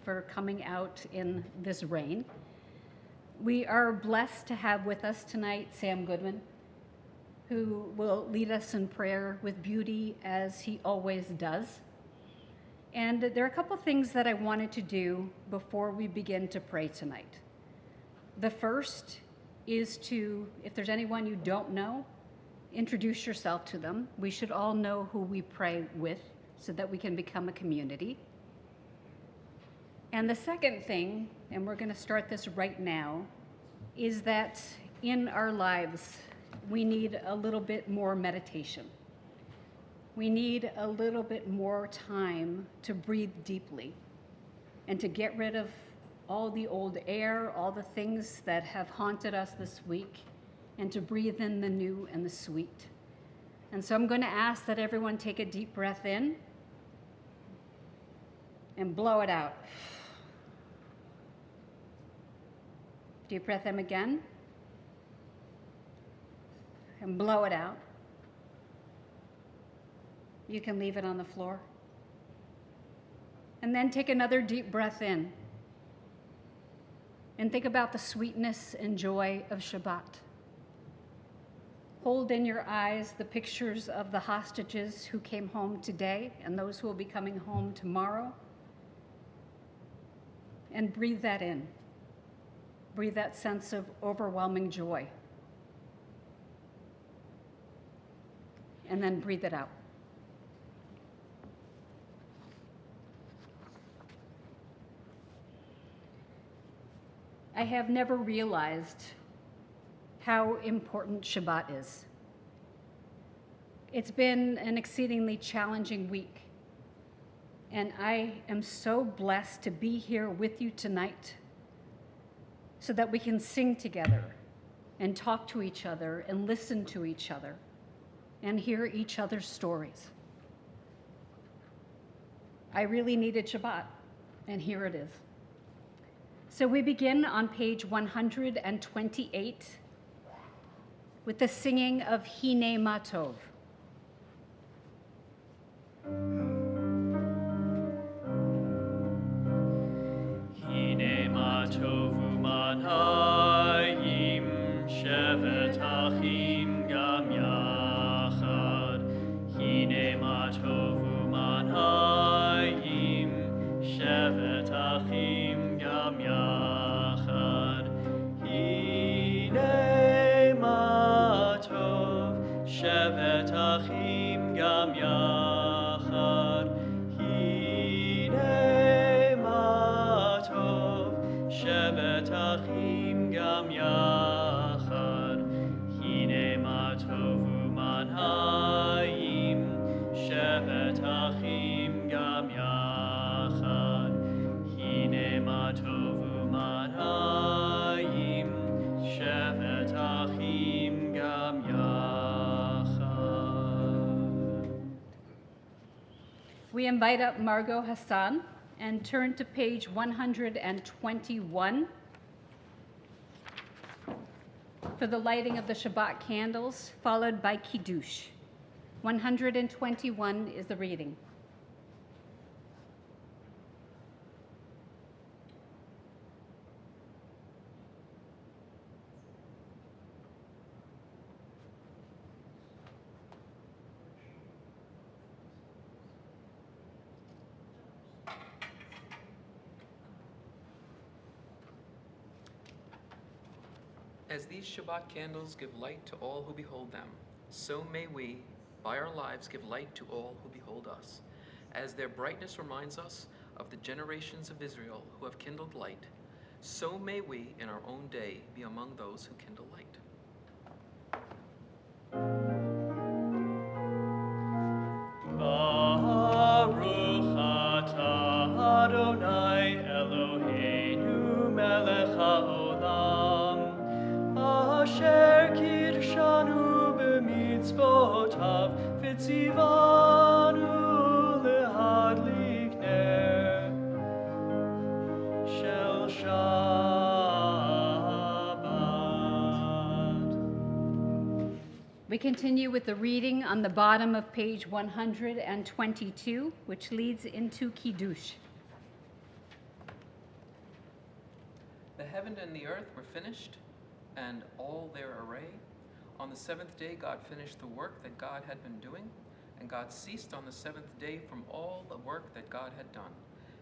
for coming out in this rain. We are blessed to have with us tonight Sam Goodman, who will lead us in prayer with beauty as he always does. And there are a couple things that I wanted to do before we begin to pray tonight. The first is to, if there's anyone you don't know, introduce yourself to them. We should all know who we pray with so that we can become a community. And the second thing, and we're going to start this right now, is that in our lives, we need a little bit more meditation. We need a little bit more time to breathe deeply and to get rid of all the old air, all the things that have haunted us this week, and to breathe in the new and the sweet. And so I'm going to ask that everyone take a deep breath in and blow it out. Deep breath in again and blow it out. You can leave it on the floor. And then take another deep breath in and think about the sweetness and joy of Shabbat. Hold in your eyes the pictures of the hostages who came home today and those who will be coming home tomorrow. And breathe that in. Breathe that sense of overwhelming joy. And then breathe it out. I have never realized how important Shabbat is. It's been an exceedingly challenging week, and I am so blessed to be here with you tonight so that we can sing together and talk to each other and listen to each other and hear each other's stories. I really needed Shabbat, and here it is. So we begin on page 128 with the singing of Hine Ma Tov. Hine Ma Tov u'manayim shevet achim gam yachad. Hine Ma Tov u'manayim shevet achim gam yachad. Hine Ma Tov shevet achim gam yachad. Hine Ma Tov shevet achim gam yachad. Hine Ma Tov u'manayim shevet achim gam yachad. Hine Ma Tov u'manayim shevet achim gam yachad. We invite up Margot Hassan and turn to page 121 for the lighting of the Shabbat candles, followed by Kiddush. 121 is the reading. As these Shabbat candles give light to all who behold them, so may we, by our lives, give light to all who behold us. As their brightness reminds us of the generations of Israel who have kindled light, so may we, in our own day, be among those who kindle light. Baruch atah Adonai Eloheinu melech haolam, asher kirshanu b'mitzvotav v'tzivanu lehadlik ner shel Shabbat. We continue with the reading on the bottom of page 122, which leads into Kiddush. heaven and the earth were finished, and all their array, on the seventh day God finished the work that God had been doing, and God ceased on the seventh day from all the work that God had done.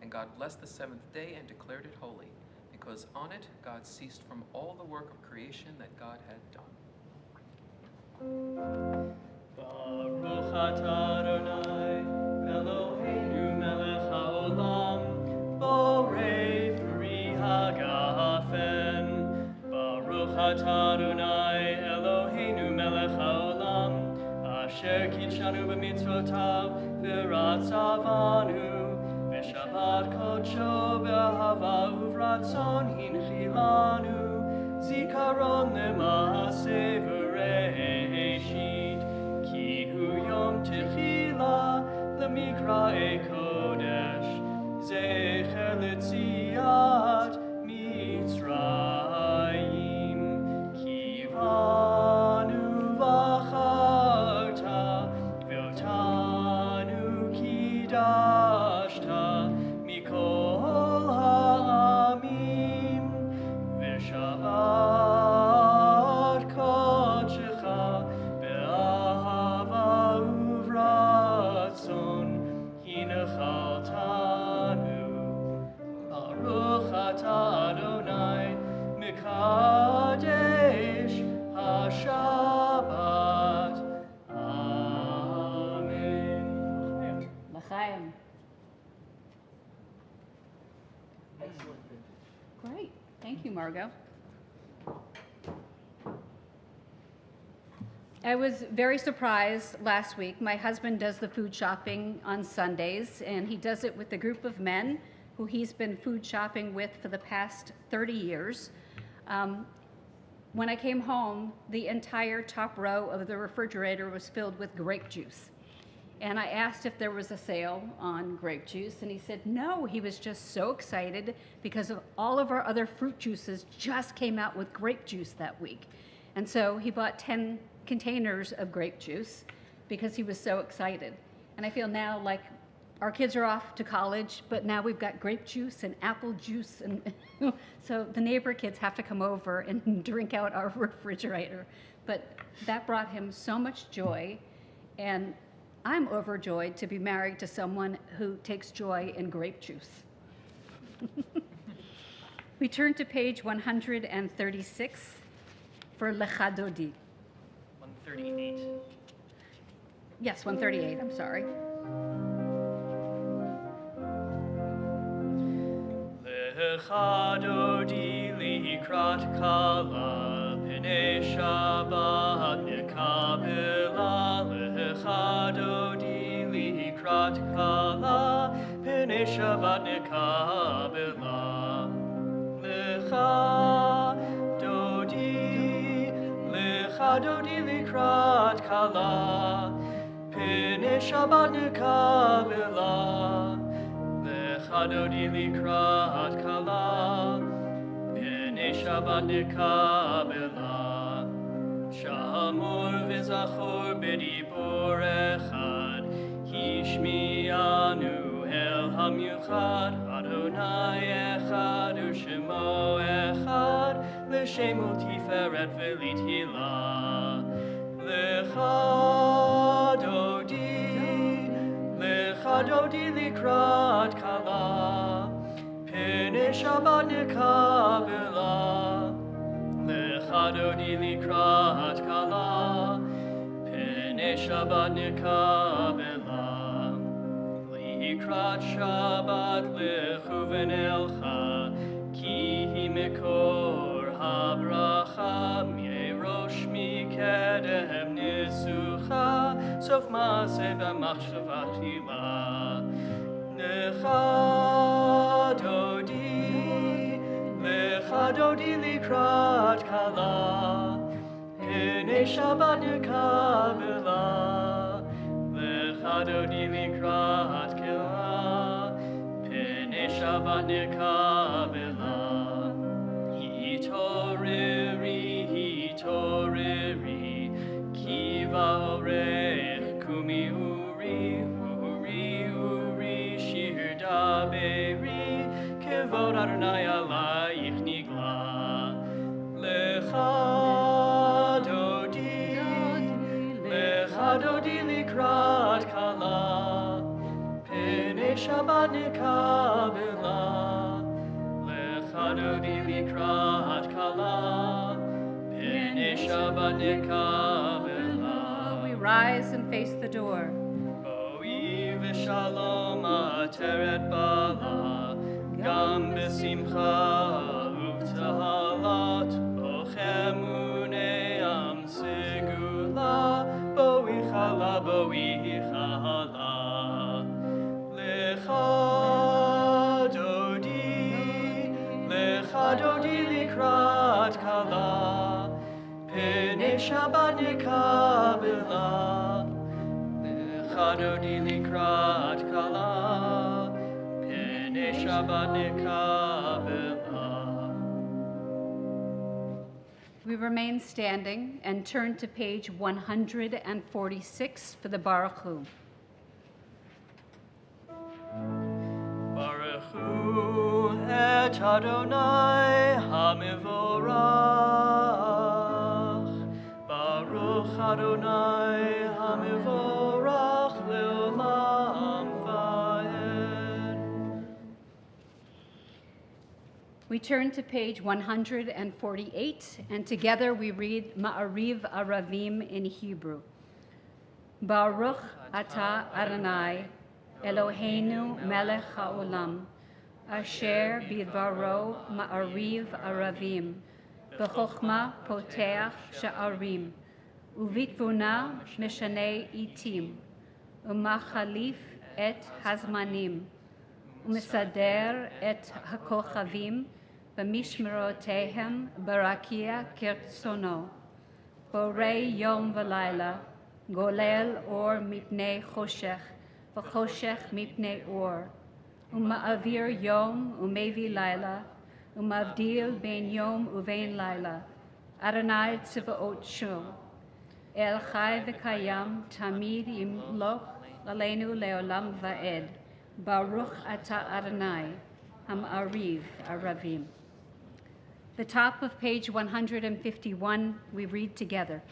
And God blessed the seventh day and declared it holy, because on it God ceased from all the work of creation that God had done. Baruch atah Adonai, Eloheinu melech haolam, borei peri hagafen. Baruch atah Adonai, Eloheinu melech haolam, asher kitshanu b'mitzvotav v'ratzavanu, v'shabbat kodsho b'ahava uvratzon hinchilanu, zikaron lema'aseh v'reishit, ki hu yom techila lemikra'e kodesh, zecher letziat Mitzrayim, ki vanu v'acharta, v'otanu kidashta, mikol ha'amim, v'shabbat kodshecha, be'ahava uvratzon, hinachaltanu. Baruch atah Adonai, Mekadesh HaShabbat. Amen. L'chaim. Great. Thank you, Margot. I was very surprised last week. My husband does the food shopping on Sundays, and he does it with a group of men who he's been food shopping with for the past 30 years. When I came home, the entire top row of the refrigerator was filled with grape juice. And I asked if there was a sale on grape juice, and he said no. He was just so excited because of all of our other fruit juices just came out with grape juice that week. And so he bought 10 containers of grape juice because he was so excited. And I feel now like our kids are off to college, but now we've got grape juice and apple juice, and so the neighbor kids have to come over and drink out our refrigerator. But that brought him so much joy, and I'm overjoyed to be married to someone who takes joy in grape juice. We turn to page 136 for Lecha Dodi. 138. Yes, 138, I'm sorry. Lecha Dodi likrat kala, p'nei Shabbat nekabela. Lecha Dodi likrat kala, p'nei Shabbat nekabela. Lecha Dodi likrat kala, p'nei Shabbat nekabela. Lecha Dodi likrat kala, p'nei Shabbat nekabela. Shamor v'zachor b'dibur echad, hishmi'anu el hamyuchad, Adonai echad u'shemo echad, l'shemo tiferet v'lithilah. Lecha Dodi likrat kala, p'nei Shabbat nekabela. Lecha Dodi likrat kala, p'nei Shabbat nekabela. Likrat Shabbat lechuven elcha, ki hi mekor habracha, mi'erosh mikedem nisucha, sof maaseh b'machshava tchila. Lecha Dodi likrat kala, p'nei Shabbat nekabela. Lecha Dodi likrat kala, p'nei Shabbat nekabela. Hitoreri, ki va'orech kumi uri, shir daberi, kevod Adonai alayich nigla. Shabbat nikabela, lechadodi likrat kala, pene Shabbat nikabela. We rise and face the door. Boi v'shalom ateret bala, gam b'simcha uv'tahalat, ochemune am segula, boi chala, boi chala. Lecha dodi likrat kala, pene Shabbat nikabela. Lecha dodi likrat kala, pene Shabbat nikabela. We remain standing and turn to page 146 for the Baruch Hu. Baruch Hu et Adonai hamivorach. Baruch Adonai hamivorach leolam va'ed. We turn to page 148, and together we read Ma'ariv Aravim in Hebrew. Baruch Ata Adonai Eloheinu melech haolam, asher bidvaro ma'ariv aravim, b'chokhma poteach sha'arim, uvitvuna mishanei itim, umachalif et hazmanim, umisader et hakochavim, b'mishmerotehem barakia kirtsono, borei yom v'layla, golel or mipnei choshech, v'choshech mipnei or, uma'avir yom umevi laila, umavdil ben yom uvein laila, Adonai tziva'ot shu, el chai v'kayam tamid yimloch aleinu leolam va'ed, Baruch ata Adonai, ham'ariv aravim. The top of page 151, we read together.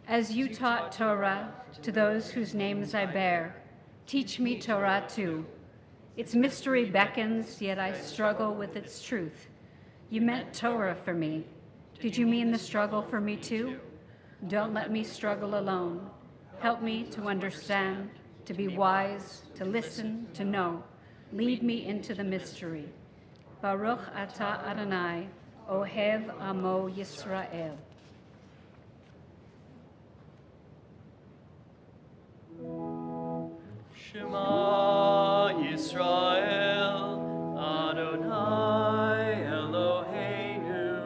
As you taught Torah to those whose names I bear, teach me Torah too. Its mystery beckons, yet I struggle with its truth. You meant Torah for me. Did you mean the struggle for me too? Don't let me struggle alone. Help me to understand, to be wise, to listen, to know. Lead me into the mystery. Baruch ata Adonai, ohev amo Yisrael. Shema Yisrael, Adonai Eloheinu,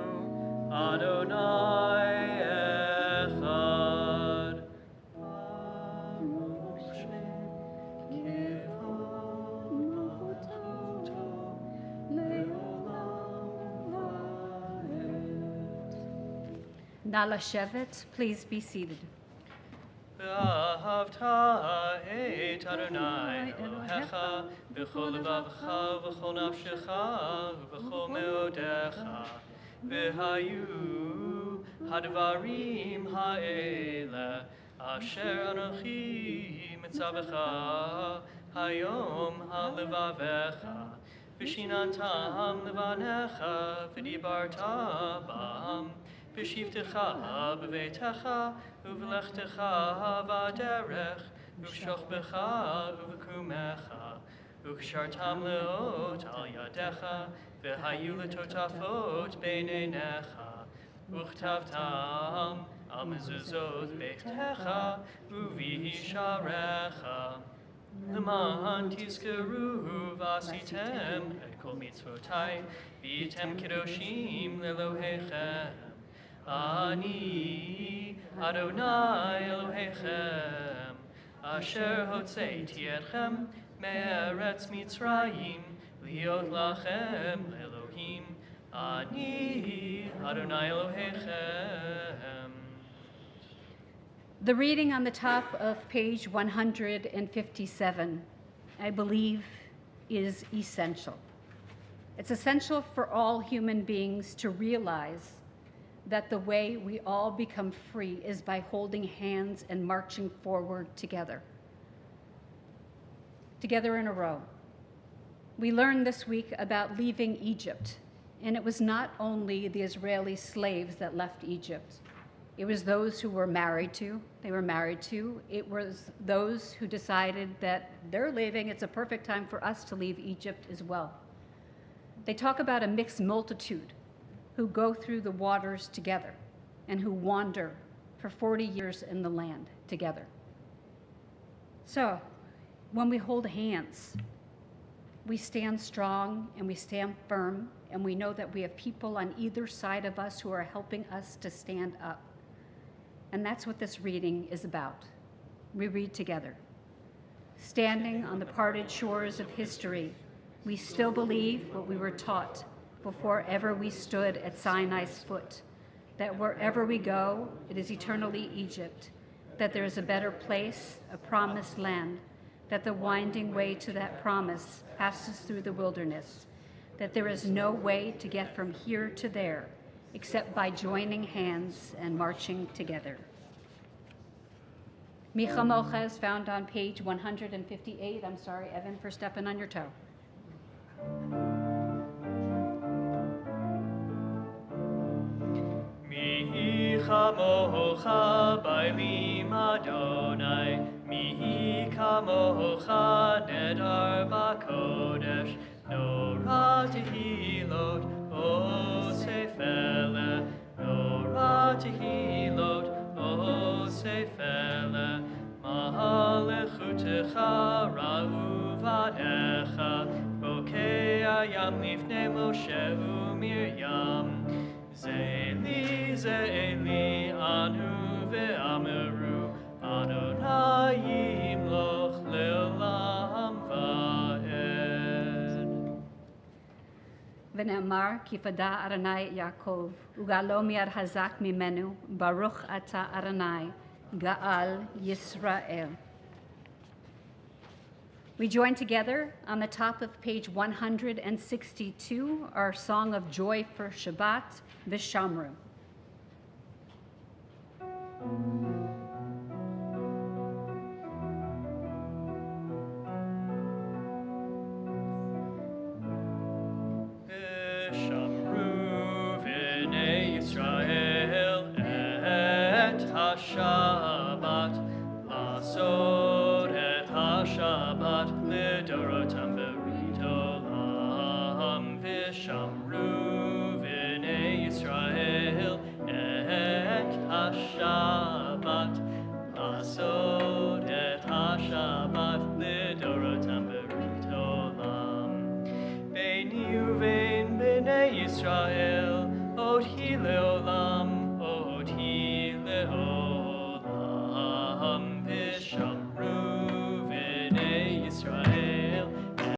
Adonai Echad. Baruch Shem Kivod Malchuto Leolam Va'ed. Nala Shevet, please be seated. ואהבת את אדוני אלוהיך בכל לבבך ובכל נפשך ובכל מאודיך והיו הדברים האלה אשר אנוכי מצווך היום על לבביך ושיננתם לבניך ודיברת בם בשבתך בביתך ובלכתך בדרך ובשוכבך ובקומך וקשרתם לאות על ידיך והיו לטוטפות בין עיניך וכתבתם על מזוזות ביתך ובשעריך למען תזכרו ועשיתם את כל מצוותיי והייתם קדושים לאלוהיכם אני אדוני אלוהיכם אשר הוצאתי אתכם מארץ מצרים להיות לכם אלוהים אני אדוני אלוהיכם. The reading on the top of page 157, I believe, is essential. It's essential for all human beings to realize that the way we all become free is by holding hands and marching forward together. together in a row. We learned this week about leaving Egypt, and it was not only the Israeli slaves that left Egypt. It was those who were married to. It was those who decided that they're leaving. It's a perfect time for us to leave Egypt as well. They talk about a mixed multitude who go through the waters together and who wander for 40 years in the land together. So when we hold hands, we stand strong and we stand firm, and we know that we have people on either side of us who are helping us to stand up. And that's what this reading is about. We read together. Standing on the parted shores of history, we still believe what we were taught before ever we stood at Sinai's foot, that wherever we go, it is eternally Egypt, that there is a better place, a promised land, that the winding way to that promise passes through the wilderness, that there is no way to get from here to there except by joining hands and marching together. Mi Chamocha is found on page 158. I'm sorry, Evan, for stepping on your toe. Mi Chamocha bailim Adonai, Mi Chamocha nedar b'kodesh, Nora tehilot, O Sefele, Nora tehilot, O Sefele, Mahalechutecha ra'u vadecha, Bokei ayam lifnei Moshe u'Miriam, Ze'eli, Ze'eli, anu ve'ameru, Adonai yimloch le'olam va'ed. ונאמר, כי פדה אדוני את יעקב, וגאלו מיד חזק ממנו, ברוך אתה אדוני, גאל Yisrael. We join together on the top of page 162, our song of joy for Shabbat, Vishamru. Shabbat, lasod et ha-Shabbat, lidorotam beritolam, vishamru v'nei Yisrael, et ha-Shabbat, lasod et ha-Shabbat, lidorotam beritolam. Beini uvein b'nei Yisrael, od hilu